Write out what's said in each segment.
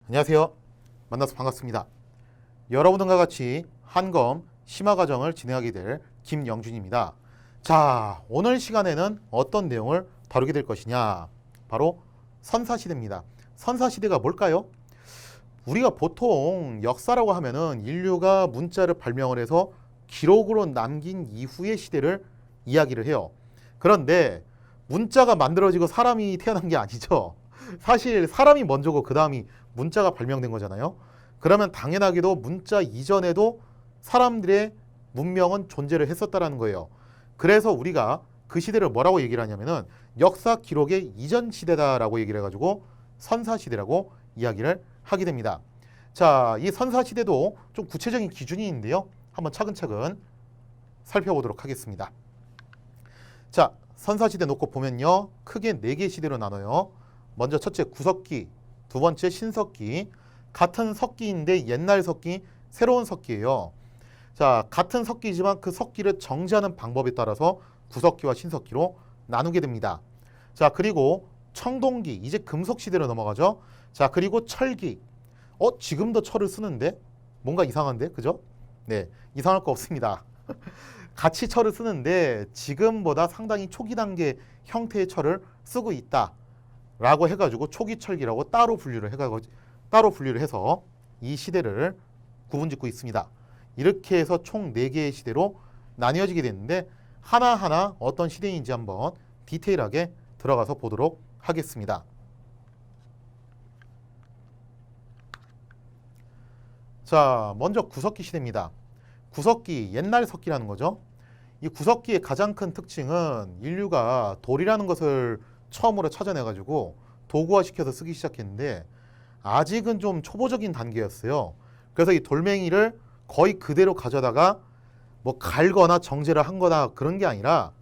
안녕하세요. 만나서 반갑습니다. 여러분들과 같이 한검 심화과정을 진행하게 될 김영준입니다. 자, 오늘 시간에는 어떤 내용을 다루게 될 것이냐? 바로 선사시대입니다. 선사시대가 뭘까요? 우리가 보통 역사라고 하면은 인류가 문자를 발명을 해서 기록으로 남긴 이후의 시대를 이야기를 해요. 그런데 문자가 만들어지고 사람이 태어난 게 아니죠. 사실 사람이 먼저고 그 다음이 문자가 발명된 거잖아요. 그러면 당연하게도 문자 이전에도 사람들의 문명은 존재를 했었다라는 거예요. 그래서 우리가 그 시대를 뭐라고 얘기를 하냐면은 역사 기록의 이전 시대다라고 얘기를 해가지고 선사시대라고 이야기를 하게 됩니다. 자, 이 선사시대도 좀 구체적인 기준이 있는데요. 한번 차근차근 살펴보도록 하겠습니다. 자, 선사시대 놓고 보면요. 크게 4개 시대로 나눠요. 먼저 첫째 구석기, 두 번째 신석기. 같은 석기인데 옛날 석기, 새로운 석기예요. 자, 같은 석기지만 그 석기를 정지하는 방법에 따라서 구석기와 신석기로 나누게 됩니다. 자, 그리고 청동기, 이제 금속시대로 넘어가죠. 자, 그리고 철기. 지금도 철을 쓰는데? 뭔가 이상한데? 그죠? 네, 이상할 거 없습니다. 같이 철을 쓰는데 지금보다 상당히 초기 단계 형태의 철을 쓰고 있다 라고 해가지고 초기철기라고 따로 분류를 해서 이 시대를 구분짓고 있습니다. 이렇게 해서 총 4개의 시대로 나뉘어지게 됐는데 하나하나 어떤 시대인지 한번 디테일하게 들어가서 보도록 하겠습니다. 자, 먼저 구석기 시대입니다. 구석기, 옛날 석기라는 거죠. 이 구석기의 가장 큰 특징은 인류가 돌이라는 것을 처음으로 찾아내가지고 도구화시켜서 쓰기 시작했는데 아직은 좀 초보적인 단계였어요. 그래서 이 돌멩이를 거의 그대로 가져다가 뭐 갈거나 정제를 한 거나 그런 게 아니라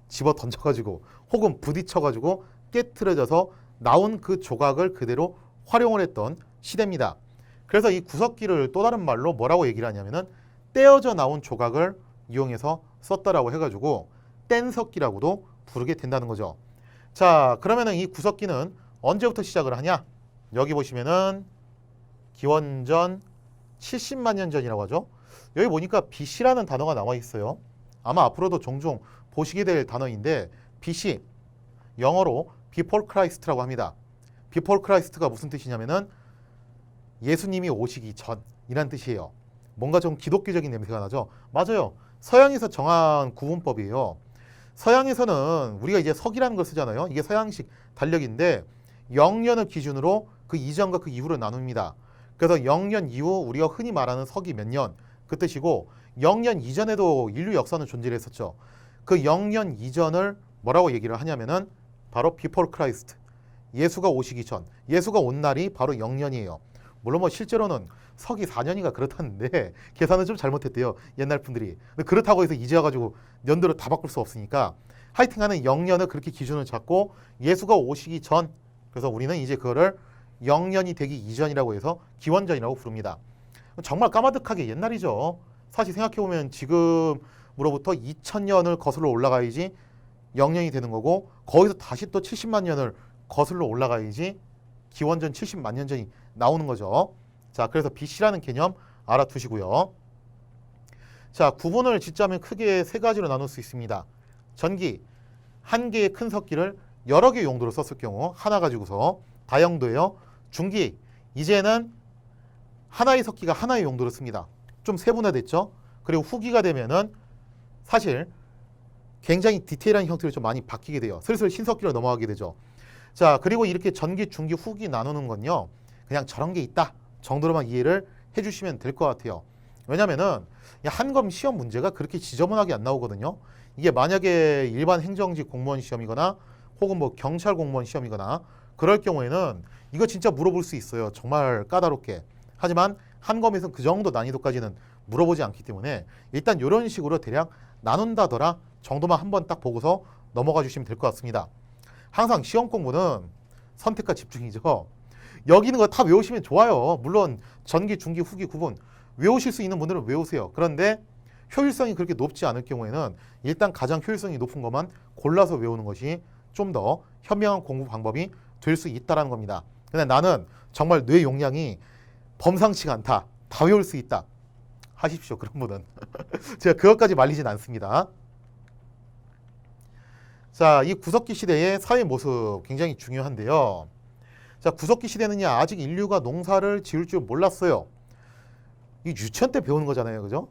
집어 던져가지고 혹은 부딪혀가지고 깨트려져서 나온 그 조각을 그대로 활용을 했던 시대입니다. 그래서 이 구석기를 또 다른 말로 뭐라고 얘기를 하냐면은 떼어져 나온 조각을 이용해서 썼다라고 해가지고 뗀석기라고도 부르게 된다는 거죠. 자, 그러면은 이 구석기는 언제부터 시작을 하냐? 여기 보시면은 기원전 70만 년 전이라고 하죠. 여기 보니까 BC라는 단어가 나와 있어요. 아마 앞으로도 종종 보시게 될 단어인데 BC, 영어로 Before Christ라고 합니다. Before Christ가 무슨 뜻이냐면은 예수님이 오시기 전이란 뜻이에요. 뭔가 좀 기독교적인 냄새가 나죠. 맞아요. 서양에서 정한 구분법이에요. 서양에서는 우리가 이제 석이라는 걸 쓰잖아요. 이게 서양식 달력인데 0년을 기준으로 그 이전과 그 이후를 나눕니다. 그래서 0년 이후 우리가 흔히 말하는 석이 몇 년 그 뜻이고 0년 이전에도 인류 역사는 존재를 했었죠. 그 0년 이전을 뭐라고 얘기를 하냐면은 바로 Before Christ, 예수가 오시기 전, 예수가 온 날이 바로 0년이에요. 물론 뭐 실제로는 석이 4년인가 그렇다는데 계산은 좀 잘못했대요. 옛날 분들이. 근데 그렇다고 해서 이제 와가지고 연도를 다 바꿀 수 없으니까 하여튼간에 0년을 그렇게 기준을 잡고 예수가 오시기 전, 그래서 우리는 이제 그거를 0년이 되기 이전이라고 해서 기원전이라고 부릅니다. 정말 까마득하게 옛날이죠. 사실 생각해보면 지금으로부터 2000년을 거슬러 올라가야지 0년이 되는 거고 거기서 다시 또 70만 년을 거슬러 올라가야지 기원전 70만 년 전이 나오는 거죠. 자, 그래서 BC라는 개념 알아두시고요. 자, 구분을 짓자면 크게 3가지로 나눌 수 있습니다. 전기, 한 개의 큰 석기를 여러 개 용도로 썼을 경우 하나 가지고서 다용도예요. 중기, 이제는 하나의 석기가 하나의 용도로 씁니다. 좀 세분화됐죠. 그리고 후기가 되면은 사실 굉장히 디테일한 형태로 좀 많이 바뀌게 돼요. 슬슬 신석기로 넘어가게 되죠. 자, 그리고 이렇게 전기, 중기, 후기 나누는 건요, 그냥 저런 게 있다 정도로만 이해를 해주시면 될 것 같아요. 왜냐면은 한검 시험 문제가 그렇게 지저분하게 안 나오거든요. 이게 만약에 일반 행정직 공무원 시험이거나 혹은 뭐 경찰 공무원 시험이거나 그럴 경우에는 이거 진짜 물어볼 수 있어요. 정말 까다롭게. 하지만 한검에서는 그 정도 난이도까지는 물어보지 않기 때문에 일단 이런 식으로 대략 나눈다더라 정도만 한번 딱 보고서 넘어가 주시면 될 것 같습니다. 항상 시험 공부는 선택과 집중이죠. 여기 있는 거 다 외우시면 좋아요. 물론 전기, 중기, 후기 구분 외우실 수 있는 분들은 외우세요. 그런데 효율성이 그렇게 높지 않을 경우에는 일단 가장 효율성이 높은 것만 골라서 외우는 것이 좀 더 현명한 공부 방법이 될 수 있다는 겁니다. 근데 나는 정말 뇌 용량이 범상치가 않다. 다 외울 수 있다. 하십시오. 그런 분은. 제가 그것까지 말리진 않습니다. 자, 이 구석기 시대의 사회 모습 굉장히 중요한데요. 자, 구석기 시대는요, 아직 인류가 농사를 지을 줄 몰랐어요. 이 유치원 때 배우는 거잖아요. 그죠?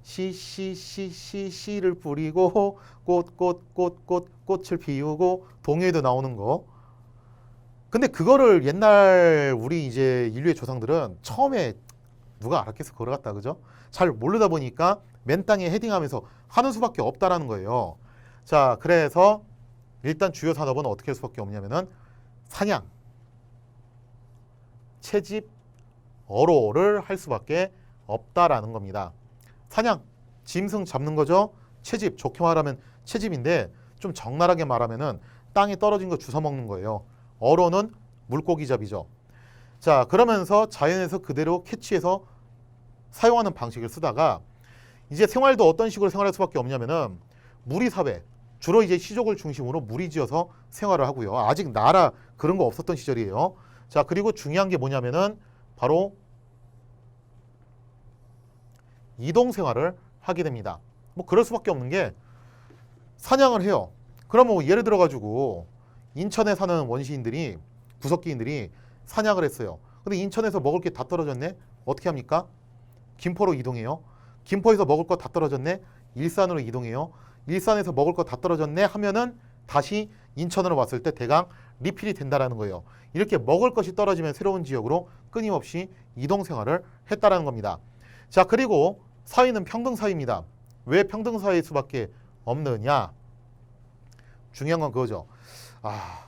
씨를 뿌리고 꽃을 피우고 동요에도 나오는 거. 근데 그거를 옛날 우리 이제 인류의 조상들은 처음에 누가 알았겠어 그걸 갖다 그죠? 잘 모르다 보니까 맨 땅에 헤딩하면서 하는 수밖에 없다라는 거예요. 자, 그래서 일단 주요 산업은 어떻게 할 수밖에 없냐면은 사냥, 채집, 어로를 할 수밖에 없다라는 겁니다. 사냥, 짐승 잡는 거죠. 채집, 좋게 말하면 채집인데 좀 적나라하게 말하면은 땅에 떨어진 거 주워 먹는 거예요. 어로는 물고기 잡이죠. 자, 그러면서 자연에서 그대로 캐치해서 사용하는 방식을 쓰다가 이제 생활도 어떤 식으로 생활할 수밖에 없냐면은 무리 사회, 주로 이제 시족을 중심으로 무리지어서 생활을 하고요. 아직 나라 그런 거 없었던 시절이에요. 자, 그리고 중요한 게 뭐냐면은 바로 이동 생활을 하게 됩니다. 뭐 그럴 수밖에 없는 게 사냥을 해요. 그러면 뭐 예를 들어 가지고 인천에 사는 원시인들이 구석기인들이 사냥을 했어요. 근데 인천에서 먹을 게 다 떨어졌네. 어떻게 합니까? 김포로 이동해요. 김포에서 먹을 거 다 떨어졌네. 일산으로 이동해요. 일산에서 먹을 거 다 떨어졌네 하면은 다시 인천으로 왔을 때 대강 리필이 된다라는 거예요. 이렇게 먹을 것이 떨어지면 새로운 지역으로 끊임없이 이동 생활을 했다라는 겁니다. 자, 그리고 사회는 평등 사회입니다. 왜 평등 사회일 수밖에 없느냐? 중요한 건 그거죠.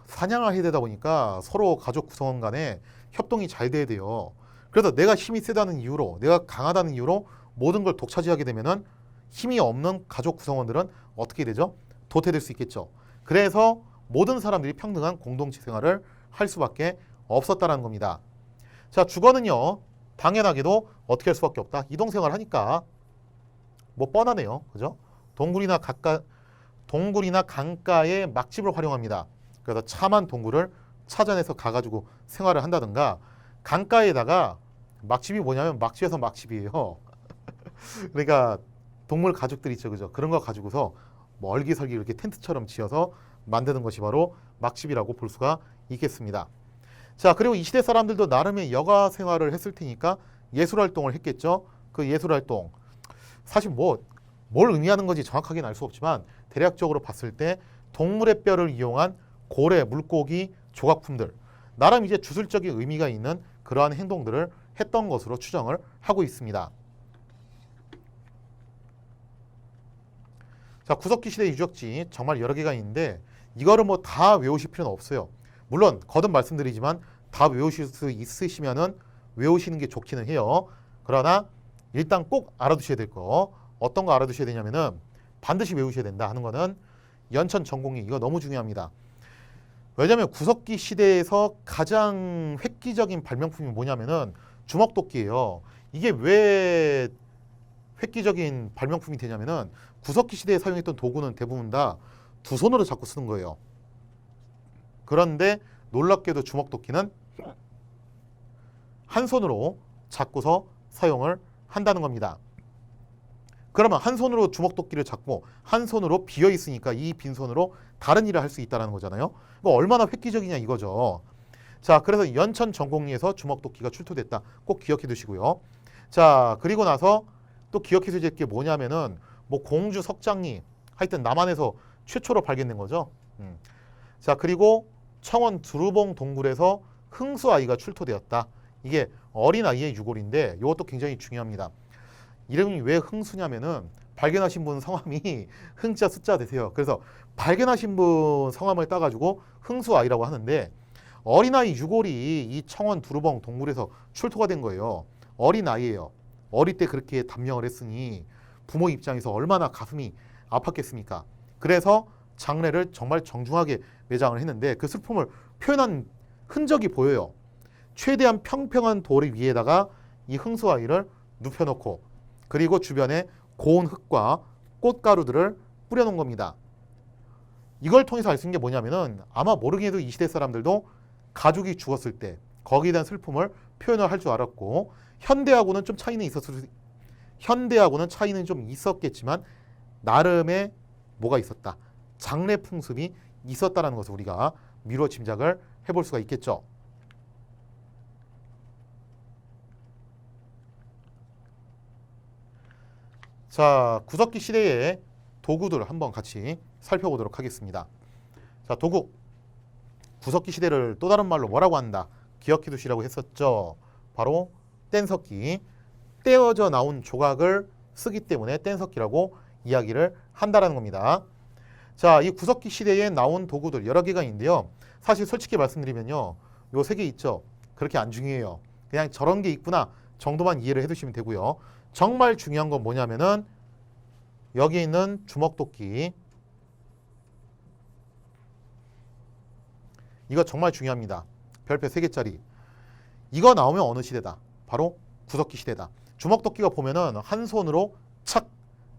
사냥을 해야 되다 보니까 서로 가족 구성원 간에 협동이 잘 돼야 돼요. 그래서 내가 힘이 세다는 이유로, 내가 강하다는 이유로 모든 걸 독차지하게 되면은 힘이 없는 가족 구성원들은 어떻게 되죠? 도태될 수 있겠죠. 그래서 모든 사람들이 평등한 공동체 생활을 할 수밖에 없었다는 겁니다. 자, 주거는요, 당연하게도 어떻게 할 수밖에 없다. 이동 생활을 하니까 뭐 뻔하네요. 그죠? 동굴이나 강가의 막집을 활용합니다. 그래서 참한 동굴을 찾아내서 가가지고 생활을 한다든가, 강가에다가 막집이 뭐냐면 막집에서 막집이에요. 그러니까 동물 가죽들 있죠, 그죠? 그런 거 가지고서 멀기설기 이렇게 텐트처럼 지어서 만드는 것이 바로 막집이라고 볼 수가 있겠습니다. 자, 그리고 이 시대 사람들도 나름의 여가 생활을 했을 테니까 예술 활동을 했겠죠. 그 예술 활동 사실 뭘 의미하는 건지 정확하게는 알 수 없지만 대략적으로 봤을 때 동물의 뼈를 이용한 고래, 물고기, 조각품들, 나름 이제 주술적인 의미가 있는 그러한 행동들을 했던 것으로 추정을 하고 있습니다. 자, 구석기 시대 유적지 정말 여러 개가 있는데 이거를 뭐 다 외우실 필요는 없어요. 물론 거듭 말씀드리지만 다 외우실 수 있으시면은 외우시는 게 좋기는 해요. 그러나 일단 꼭 알아두셔야 될 거, 어떤 거 알아두셔야 되냐면은 반드시 외우셔야 된다 하는 거는 연천 전공이, 이거 너무 중요합니다. 왜냐하면 구석기 시대에서 가장 획기적인 발명품이 뭐냐면은 주먹도끼예요. 이게 왜 획기적인 발명품이 되냐면은 구석기 시대에 사용했던 도구는 대부분 다 두 손으로 잡고 쓰는 거예요. 그런데 놀랍게도 주먹도끼는 한 손으로 잡고서 사용을 한다는 겁니다. 그러면 한 손으로 주먹도끼를 잡고 한 손으로 비어 있으니까 이 빈손으로 다른 일을 할 수 있다는 거잖아요. 뭐 얼마나 획기적이냐 이거죠. 자, 그래서 연천 전공리에서 주먹도끼가 출토됐다. 꼭 기억해 두시고요. 자, 그리고 나서 또 기억해 두실 게 뭐냐면은 뭐 공주 석장리, 하여튼 남한에서 최초로 발견된 거죠. 자, 그리고 청원 두루봉 동굴에서 흥수아이가 출토되었다. 이게 어린아이의 유골인데 이것도 굉장히 중요합니다. 이름이 왜 흥수냐면은 발견하신 분 성함이 흥자 숫자 되세요. 그래서 발견하신 분 성함을 따가지고 흥수아이라고 하는데 어린아이 유골이 이 청원 두루봉 동굴에서 출토가 된 거예요. 어린아이예요. 어릴 때 그렇게 단명을 했으니 부모 입장에서 얼마나 가슴이 아팠겠습니까? 그래서 장례를 정말 정중하게 매장을 했는데 그 슬픔을 표현한 흔적이 보여요. 최대한 평평한 돌 위에다가 이 흥수아이를 눕혀놓고 그리고 주변에 고운 흙과 꽃가루들을 뿌려놓은 겁니다. 이걸 통해서 알 수 있는 게 뭐냐면은 아마 모르긴 해도 이 시대 사람들도 가족이 죽었을 때 거기에 대한 슬픔을 표현을 할 줄 알았고, 현대하고는 좀 차이는 현대하고는 차이는 좀 있었겠지만 나름의 뭐가 있었다. 장래 풍습이 있었다라는 것을 우리가 미루어 짐작을 해볼 수가 있겠죠. 자, 구석기 시대의 도구들 한번 같이 살펴보도록 하겠습니다. 자, 도구. 구석기 시대를 또 다른 말로 뭐라고 한다? 기억해 두시라고 했었죠. 바로 뗀석기. 떼어져 나온 조각을 쓰기 때문에 뗀석기라고 이야기를 한다라는 겁니다. 자, 이 구석기 시대에 나온 도구들 여러 개가 있는데요. 사실 솔직히 말씀드리면요, 요 세 개 있죠. 그렇게 안 중요해요. 그냥 저런 게 있구나 정도만 이해를 해두시면 되고요. 정말 중요한 건 뭐냐면은 여기 있는 주먹도끼, 이거 정말 중요합니다. 별표 3개짜리. 이거 나오면 어느 시대다? 바로 구석기 시대다. 주먹도끼가 보면은 한 손으로 착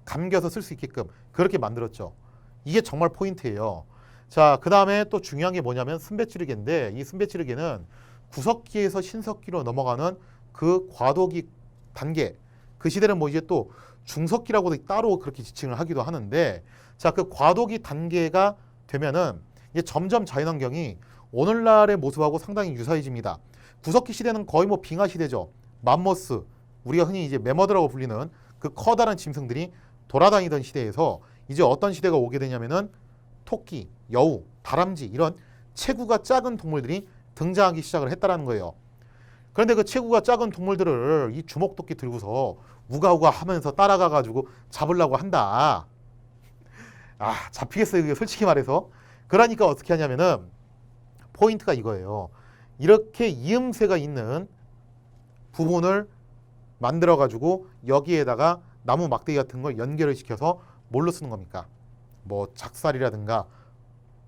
감겨서 쓸 수 있게끔 그렇게 만들었죠. 이게 정말 포인트예요. 자, 그 다음에 또 중요한 게 뭐냐면 순배찌르개인데, 이 순배찌르개는 구석기에서 신석기로 넘어가는 그 과도기 단계, 그 시대는 뭐 이제 또 중석기라고도 따로 그렇게 지칭을 하기도 하는데, 자, 그 과도기 단계가 되면은 이제 점점 자연환경이 오늘날의 모습하고 상당히 유사해집니다. 구석기 시대는 거의 뭐 빙하 시대죠. 맘모스, 우리가 흔히 이제 매머드라고 불리는 그 커다란 짐승들이 돌아다니던 시대에서 이제 어떤 시대가 오게 되냐면은 토끼, 여우, 다람쥐 이런 체구가 작은 동물들이 등장하기 시작을 했다라는 거예요. 그런데 그 체구가 작은 동물들을 이 주먹도끼 들고서 우가우가 하면서 따라가 가지고 잡으려고 한다. 아, 잡히겠어요, 이게 솔직히 말해서. 그러니까 어떻게 하냐면은 포인트가 이거예요. 이렇게 이음새가 있는 부분을 만들어 가지고 여기에다가 나무 막대기 같은 걸 연결을 시켜서 뭘로 쓰는 겁니까? 뭐 작살이라든가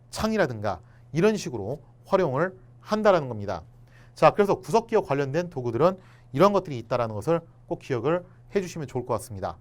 창이라든가 이런 식으로 활용을 한다라는 겁니다. 자, 그래서 구석기와 관련된 도구들은 이런 것들이 있다라는 것을 꼭 기억을 해주시면 좋을 것 같습니다.